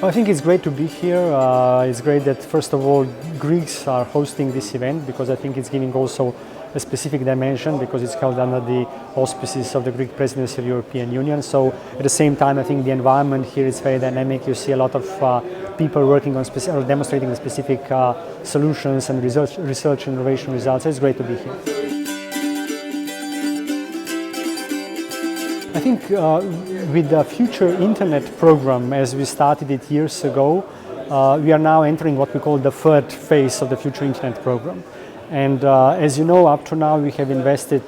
I think it's great to be here. It's great that, first of all, Greeks are hosting this event, because I think it's giving also a specific dimension, because it's held under the auspices of the Greek presidency of the European Union. So at the same time, I think the environment here is very dynamic. You see a lot of people working on or demonstrating the specific solutions and research and innovation results. It's great to be here. I think with the Future Internet program, as we started it years ago, we are now entering what we call the third phase of the Future Internet program. And as you know, up to now we have invested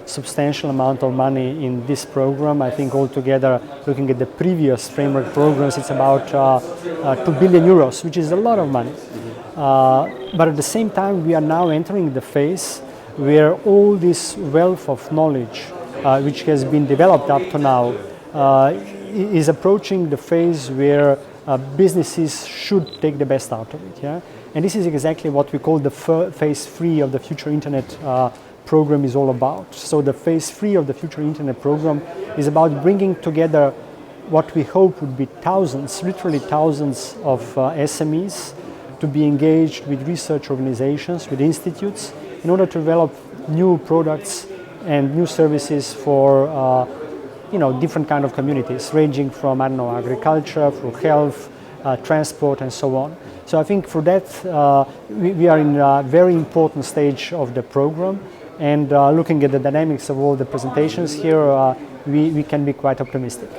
substantial amount of money in this program. I think altogether, looking at the previous framework programs, it's about 2 billion euros, which is a lot of money. But at the same time, we are now entering the phase where all this wealth of knowledge which has been developed up to now is approaching the phase where businesses should take the best out of it. Yeah? And this is exactly what we call the phase 3 of the Future Internet program is all about. So the phase 3 of the Future Internet program is about bringing together what we hope would be thousands, literally thousands of SMEs to be engaged with research organizations, with institutes, in order to develop new products and new services for different kind of communities, ranging from, agriculture, through health, transport, and so on. So I think for that, we are in a very important stage of the program, and looking at the dynamics of all the presentations here, we can be quite optimistic.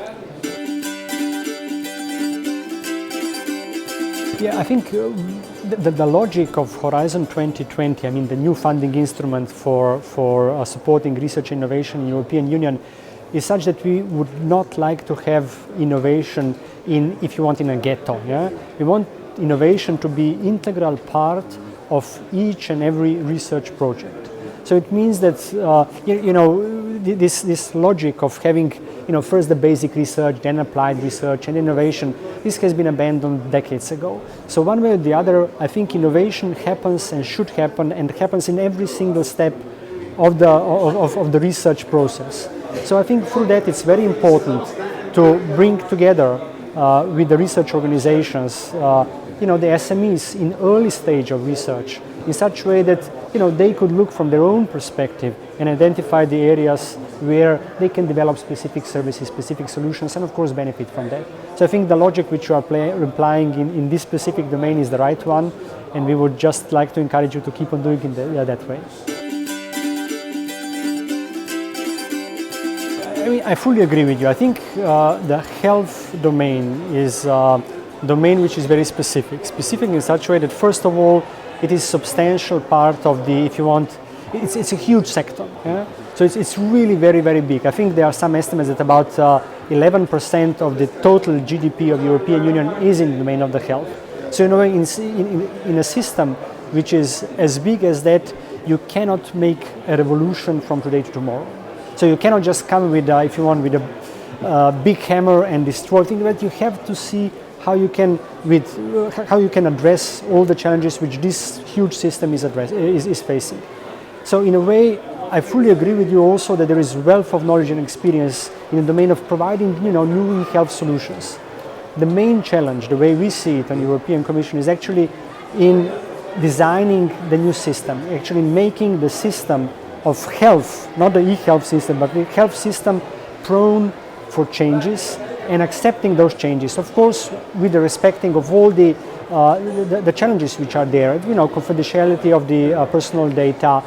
Yeah, I think the logic of Horizon 2020, the new funding instrument for supporting research and innovation in the European Union, is such that we would not like to have innovation in a ghetto. Yeah? We want innovation to be integral part of each and every research project. So it means that this logic of having first the basic research, then applied research and innovation, this has been abandoned decades ago. So one way or the other, I think innovation happens and should happen, and happens in every single step of the research process. So I think through that it's very important to bring together with the research organizations, the SMEs in early stage of research, in such a way that they could look from their own perspective and identify the areas where they can develop specific services, specific solutions, and of course benefit from that. So I think the logic which you are applying in this specific domain is the right one, and we would just like to encourage you to keep on doing it that way. I fully agree with you. I think the health domain is a domain which is very specific in such a way that, first of all, it is substantial part of the, if you want, it's a huge sector. Yeah? So it's really very, very big. I think there are some estimates that about 11% of the total GDP of the European Union is in the domain of the health. So in a system which is as big as that, you cannot make a revolution from today to tomorrow. So you cannot just come with, if you want, with a big hammer and destroy things, but you have to see how you can address all the challenges which this huge system is facing. So in a way, I fully agree with you also that there is wealth of knowledge and experience in the domain of providing new health solutions. The main challenge, the way we see it on the European Commission, is actually in designing the new system, actually making the system of health, not the e-health system, but the health system prone for changes and accepting those changes, of course, with the respecting of all the challenges which are there, confidentiality of the personal data,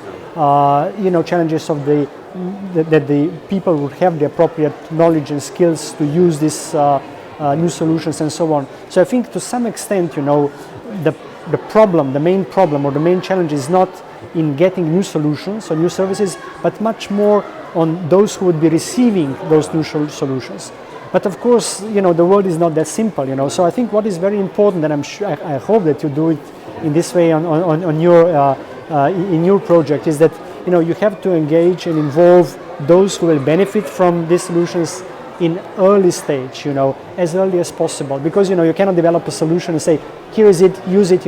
challenges of that the people would have the appropriate knowledge and skills to use these new solutions and so on. So I think to some extent, the main problem or the main challenge is not in getting new solutions or new services, but much more on those who would be receiving those new solutions. But of course, the world is not that simple, So I think what is very important, and I hope that you do it in this way on your project, is that you have to engage and involve those who will benefit from these solutions in early stage, as early as possible, because you cannot develop a solution and say, here is it, use it,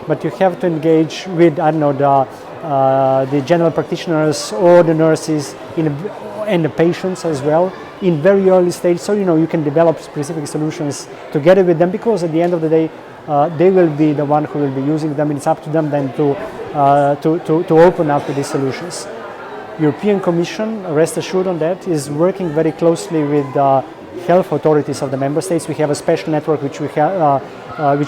but you have to engage with the general practitioners or the nurses and the patients as well, in very early stage, so you can develop specific solutions together with them, because at the end of the day they will be the one who will be using them, and it's up to them then to open up to these solutions. European Commission, rest assured on that, is working very closely with health authorities of the member states. We have a special network which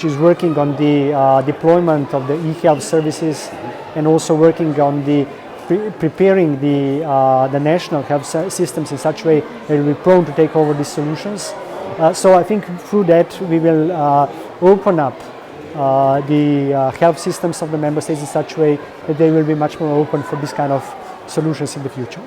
is working on the deployment of the e-health services, and also working on the preparing the national health systems in such a way that will be prone to take over these solutions. So I think through that we will open up the health systems of the member states in such a way that they will be much more open for this kind of solutions in the future.